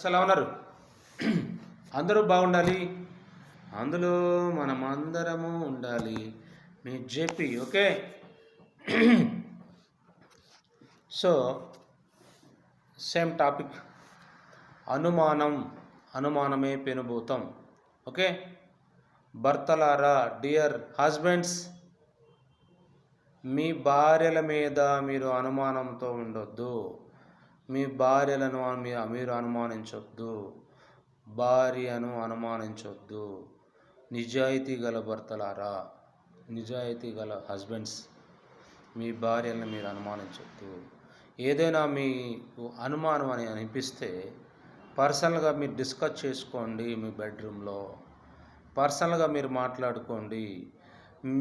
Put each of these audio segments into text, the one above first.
ఎలా ఉన్నారు? అందరూ బాగుండాలి, అందులో మనం అందరము ఉండాలి. మీ JP. Okay. So same topic, అనుమానమే పెనుభూతం. ఓకే. భర్తలారా, డియర్ హస్బెండ్స్, మీ భార్యల మీద మీరు అనుమానంతో ఉండొద్దు. మీ భార్యలను మీరు అనుమానించొద్దు. భార్యను అనుమానించొద్దు. నిజాయితీ గల భర్తలారా, నిజాయితీ గల హస్బెండ్స్, మీ భార్యలను మీరు అనుమానించొద్దు. ఏదైనా మీకు అనుమానం అని అనిపిస్తే పర్సనల్గా మీరు డిస్కస్ చేసుకోండి. మీ బెడ్రూమ్లో పర్సనల్గా మీరు మాట్లాడుకోండి.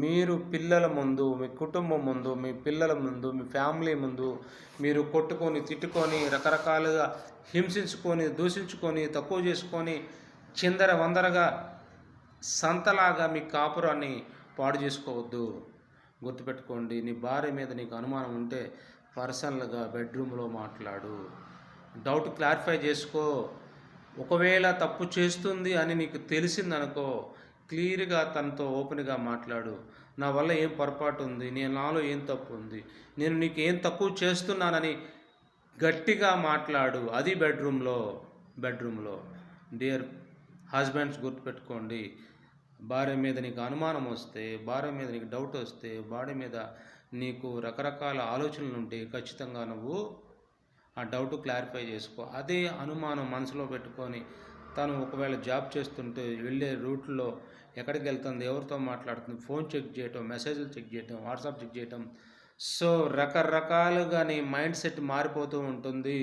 మీరు పిల్లల ముందు, మీ కుటుంబం ముందు, మీ పిల్లల ముందు, మీ ఫ్యామిలీ ముందు మీరు కొట్టుకొని, తిట్టుకొని, రకరకాలుగా హింసించుకొని, దూషించుకొని, తక్కువ చేసుకొని, చిందర వందరగా సంతలాగా మీ కాపురాన్ని పాడు చేసుకోవద్దు. గుర్తుపెట్టుకోండి. నీ భార్య మీద నీకు అనుమానం ఉంటే పర్సనల్గా బెడ్రూమ్లో మాట్లాడు. డౌట్ క్లారిఫై చేసుకో. ఒకవేళ తప్పు చేస్తుంది అని నీకు తెలిసిందనుకో, క్లియర్గా తనతో ఓపెన్గా మాట్లాడు. నా వల్ల ఏం పొరపాటు ఉంది, నాలో ఏం తప్పు ఉంది, నేను నీకు ఏం తక్కువ చేస్తున్నానని గట్టిగా మాట్లాడు. అది బెడ్రూమ్లో. డియర్ హస్బెండ్స్, గుర్తుపెట్టుకోండి. భార్య మీద నీకు అనుమానం వస్తే, భార్య మీద నీకు డౌట్ వస్తే, భార్య మీద నీకు రకరకాల ఆలోచనలు ఉంటే ఖచ్చితంగా నువ్వు ఆ డౌట్ క్లారిఫై చేసుకో. అదే అనుమానం మనసులో పెట్టుకొని తను ఒకవేళ జాబ్ చేస్తుంటే వెళ్ళే రూట్లో ఎక్కడికి వెళ్తుంది, ఎవరితో మాట్లాడుతుంది, ఫోన్ చెక్ చేయటం, మెసేజ్లు చెక్ చేయటం, వాట్సాప్ చెక్ చేయటం, సో రకరకాలుగా నీ మైండ్ సెట్ మారిపోతూ ఉంటుంది.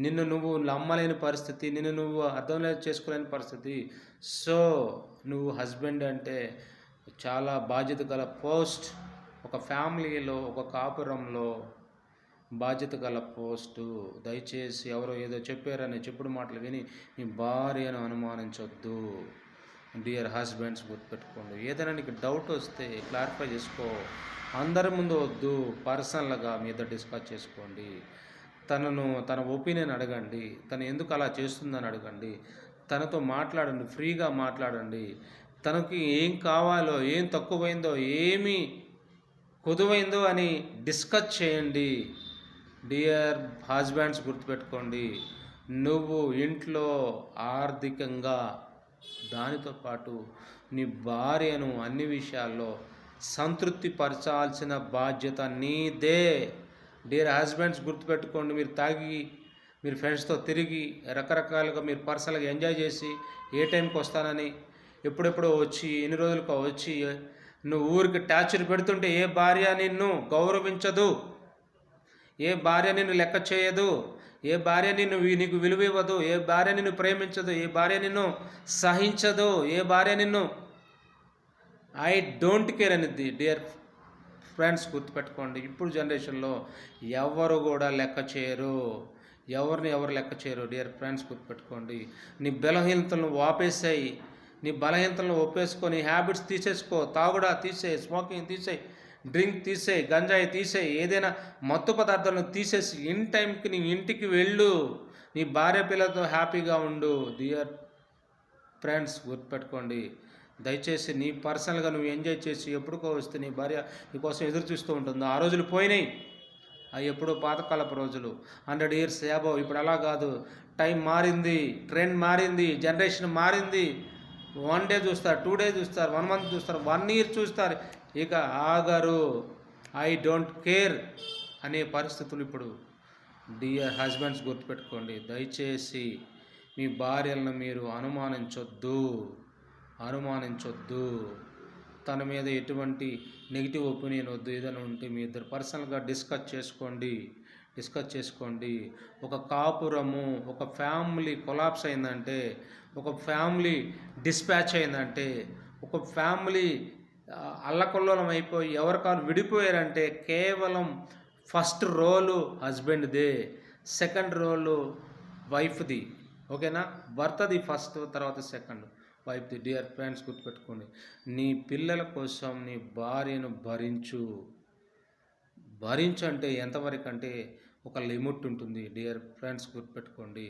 నిన్ను నువ్వు నమ్మలేని పరిస్థితి, నిన్ను నువ్వు అర్థం చేసుకోలేని పరిస్థితి. సో నువ్వు హస్బెండ్ అంటే చాలా బాధ్యత గల పోస్ట్. ఒక ఫ్యామిలీలో, ఒక కాపురంలో బాధ్యత గల పోస్టు. దయచేసి ఎవరో ఏదో చెప్పారని చెప్పుడు మాటలు విని మీ భార్యను అనుమానించొద్దు. డియర్ హస్బెండ్స్, గుర్తుపెట్టుకోండి. ఏదైనా నీకు డౌట్ వస్తే క్లారిఫై చేసుకో. అందరి ముందు వద్దు, పర్సనల్గా మీ ఇద్దరు డిస్కస్ చేసుకోండి. తన ఒపీనియన్ అడగండి. తను ఎందుకు అలా చేస్తుందని అడగండి. తనతో మాట్లాడండి, ఫ్రీగా మాట్లాడండి. తనకి ఏం కావాలో, ఏం తక్కువైందో, ఏమి కొదువైందో అని డిస్కస్ చేయండి. డియర్ హస్బెండ్స్, గుర్తుపెట్టుకోండి. నువ్వు ఇంట్లో ఆర్థికంగా, దానితో పాటు నీ భార్యను అన్ని విషయాల్లో సంతృప్తి పరచాల్సిన బాధ్యత నీదే. డియర్ హస్బెండ్స్, గుర్తుపెట్టుకోండి. మీరు తాగి, మీరు ఫ్రెండ్స్తో తిరిగి, రకరకాలుగా మీరు పర్సనల్గా ఎంజాయ్ చేసి, ఏ టైంకి వస్తానని, ఎప్పుడెప్పుడో వచ్చి, ఎన్ని రోజులకో వచ్చి నువ్వు ఊరికి టార్చర్ పెడుతుంటే ఏ భార్య నిన్ను గౌరవించదు, ఏ భార్య నిన్ను లెక్క చేయదు, ఏ భార్య నీకు విలువ ఇవ్వదు, ఏ భార్య నిన్ను ప్రేమించదు, ఏ భార్య నిన్ను సహించదు, ఏ భార్య నిన్ను ఐ డోంట్ కేర్ అనేది. డియర్ ఫ్రెండ్స్, గుర్తుపెట్టుకోండి. ఇప్పుడు జనరేషన్లో ఎవరు కూడా లెక్క చేయరు. ఎవరు లెక్క చేయరు. డియర్ ఫ్రెండ్స్, గుర్తుపెట్టుకోండి. నీ బలహీనతలను వాపేసాయి. నీ బలహీనతలను ఒప్పేసుకొని హ్యాబిట్స్ తీసేసుకో. తాగుడా తీసేయి, స్మోకింగ్ తీసేయి, డ్రింక్ తీసేయి, గంజాయి తీసేయి, ఏదైనా మత్తు పదార్థాలను తీసేసి ఇన్ టైంకి నీ ఇంటికి వెళ్ళు. నీ భార్య పిల్లలతో హ్యాపీగా ఉండు. డియర్ ఫ్రెండ్స్, గుర్తుపెట్టుకోండి. దయచేసి నీ పర్సనల్గా నువ్వు ఎంజాయ్ చేసి ఎప్పుడుకో వస్తే నీ భార్య నీకోసం ఎదురు చూస్తూ ఉంటుంది. ఆ రోజులు పోయినాయి. అవి ఎప్పుడో పాతకాలపు రోజులు, 100 years యాబో. ఇప్పుడు అలా కాదు. టైం మారింది, ట్రెండ్ మారింది, జనరేషన్ మారింది. 1 day చూస్తారు, 2 days చూస్తారు, 1 month చూస్తారు, 1 year చూస్తారు. ఇక ఆగరు. ఐ డోంట్ కేర్ అనే పరిస్థితులు ఇప్పుడు. డియర్ హస్బెండ్స్, గుర్తుపెట్టుకోండి. దయచేసి మీ భార్యలను మీరు అనుమానించొద్దు. తన మీద ఎటువంటి నెగిటివ్ ఒపీనియన్ వద్దు. ఏదైనా ఉంటే మీ ఇద్దరు పర్సనల్గా డిస్కస్ చేసుకోండి. ఒక కాపురము, ఒక ఫ్యామిలీ కొలాప్స్ అయిందంటే, ఒక ఫ్యామిలీ డిస్పాచ్ అయిందంటే, ఒక ఫ్యామిలీ అల్లకల్లోలం అయిపోయి ఎవరికారు విడిపోయారంటే కేవలం ఫస్ట్ రోలు హస్బెండ్దే, సెకండ్ రోలు వైఫ్ది. ఓకేనా? భర్తది ఫస్ట్, తర్వాత సెకండ్ వైఫ్ది. డియర్ ఫ్రెండ్స్, గుర్తుపెట్టుకోండి. నీ పిల్లల కోసం నీ భార్యను భరించు అంటే ఎంతవరకు అంటే ఒక లిమిట్ ఉంటుంది. డియర్ ఫ్రెండ్స్, గుర్తుపెట్టుకోండి.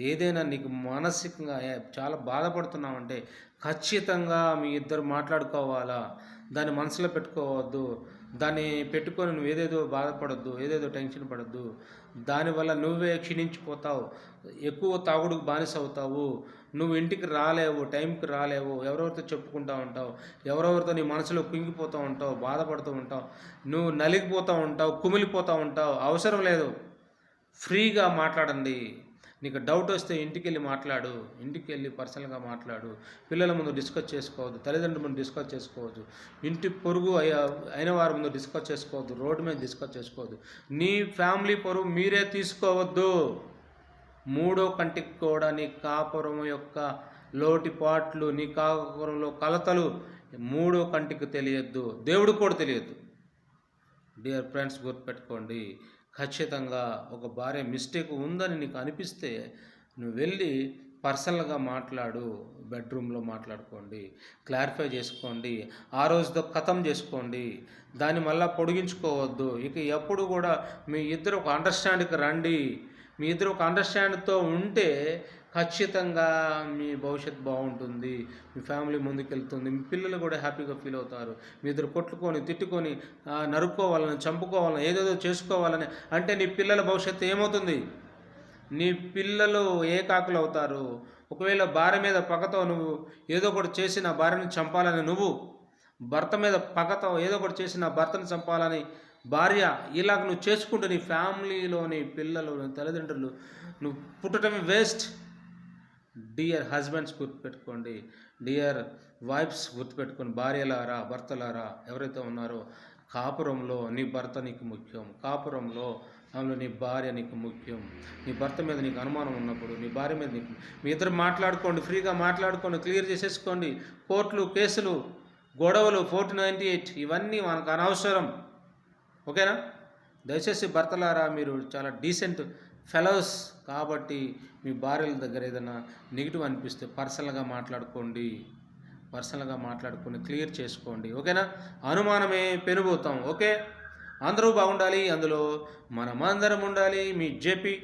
ఏదైనా నీకు మానసికంగా చాలా బాధపడుతున్నావంటే ఖచ్చితంగా మీ ఇద్దరు మాట్లాడుకోవాలా. దాన్ని మనసులో పెట్టుకోవద్దు. దాన్ని పెట్టుకొని నువ్వు ఏదేదో బాధపడొద్దు, ఏదేదో టెన్షన్ పడొద్దు. దానివల్ల నువ్వే క్షీణించిపోతావు, ఎక్కువ తాగుడుకు బానిస అవుతావు. నువ్వు ఇంటికి రాలేవు, టైంకి రాలేవు, ఎవరెవరితో చెప్పుకుంటూ ఉంటావు, ఎవరెవరితో నీ మనసులో కుంగిపోతూ ఉంటావు, బాధపడుతూ ఉంటావు, నువ్వు నలిగిపోతూ ఉంటావు, కుమిలిపోతూ ఉంటావు. అవసరం లేదు. ఫ్రీగా మాట్లాడండి. నీకు డౌట్ వస్తే ఇంటికి వెళ్ళి మాట్లాడు, ఇంటికి వెళ్ళి పర్సనల్గా మాట్లాడు. పిల్లల ముందు డిస్కస్ చేసుకోవద్దు, తల్లిదండ్రుల ముందు డిస్కస్ చేసుకోవద్దు, ఇంటి పొరుగు అయిన వారి ముందు డిస్కస్ చేసుకోవద్దు, రోడ్డు మీద డిస్కస్ చేసుకోవద్దు. నీ ఫ్యామిలీ పొరుగు మీరే తీసుకోవద్దు. మూడో కంటికి కూడా నీ కాపురం యొక్క లోటుపాట్లు, నీ కాపురంలో కలతలు మూడో కంటికి తెలియద్దు, దేవుడికి కూడా తెలియద్దు. డియర్ ఫ్రెండ్స్, గుర్తుపెట్టుకోండి. ఖచ్చితంగా ఒక భార్య మిస్టేక్ ఉందని నీకు అనిపిస్తే నువ్వు వెళ్ళి పర్సనల్గా మాట్లాడు, బెడ్రూమ్లో మాట్లాడుకోండి, క్లారిఫై చేసుకోండి, ఆ రోజుతో ఖతం చేసుకోండి. దాన్ని మళ్ళీ పొడిగించుకోవద్దు. ఇక ఎప్పుడు కూడా మీ ఇద్దరు ఒక అండర్స్టాండ్కి రండి. మీ ఇద్దరు ఒక అండర్స్టాండ్తో ఉంటే ఖచ్చితంగా మీ భవిష్యత్తు బాగుంటుంది, మీ ఫ్యామిలీ ముందుకెళ్తుంది, మీ పిల్లలు కూడా హ్యాపీగా ఫీల్ అవుతారు. మీ ఇద్దరు కొట్టుకొని తిట్టుకొని నరుక్కోవాలని, చంపుకోవాలని, ఏదేదో చేసుకోవాలని అంటే నీ పిల్లల భవిష్యత్తు ఏమవుతుంది? నీ పిల్లలు ఏకాకులు అవుతారు. ఒకవేళ భార్య మీద పగతో నువ్వు ఏదో ఒకటి చేసి నా భార్యను చంపాలని, నువ్వు భర్త మీద పగతో ఏదో ఒకటి చేసి నా భర్తను చంపాలని భార్య ఇలాగ నువ్వు చేసుకుంటే నీ ఫ్యామిలీలోని పిల్లలు, తల్లిదండ్రులు నువ్వు పుట్టడమే వేస్ట్. డియర్ హస్బెండ్స్, గుర్తుపెట్టుకోండి. డియర్ వైఫ్స్, గుర్తుపెట్టుకోండి. భార్యలారా, భర్తలారా ఎవరైతే ఉన్నారో కాపురంలో నీ భర్త నీకు ముఖ్యం, కాపురంలో అందులో నీ భార్య నీకు ముఖ్యం. నీ భర్త మీద నీకు అనుమానం ఉన్నప్పుడు నీ భార్య మీద నీకు, మీ ఇద్దరు మాట్లాడుకోండి, ఫ్రీగా మాట్లాడుకోండి, క్లియర్ చేసేసుకోండి. కోర్టులు, కేసులు, గొడవలు, 498 ఇవన్నీ మనకు అనవసరం. ఓకేనా? దయచేసి భర్తలారా, మీరు చాలా డీసెంట్ ఫెలోస్ కాబట్టి మీ భార్యల దగ్గర ఏదైనా నెగిటివ్ అనిపిస్తే పర్సనల్గా మాట్లాడుకోండి, పర్సనల్గా మాట్లాడుకొని క్లియర్ చేసుకోండి. ఓకేనా? అనుమానమే పెనుభూతం. ఓకే, అందరూ బాగుండాలి, అందులో మనమందరం ఉండాలి. మీ జేపీ.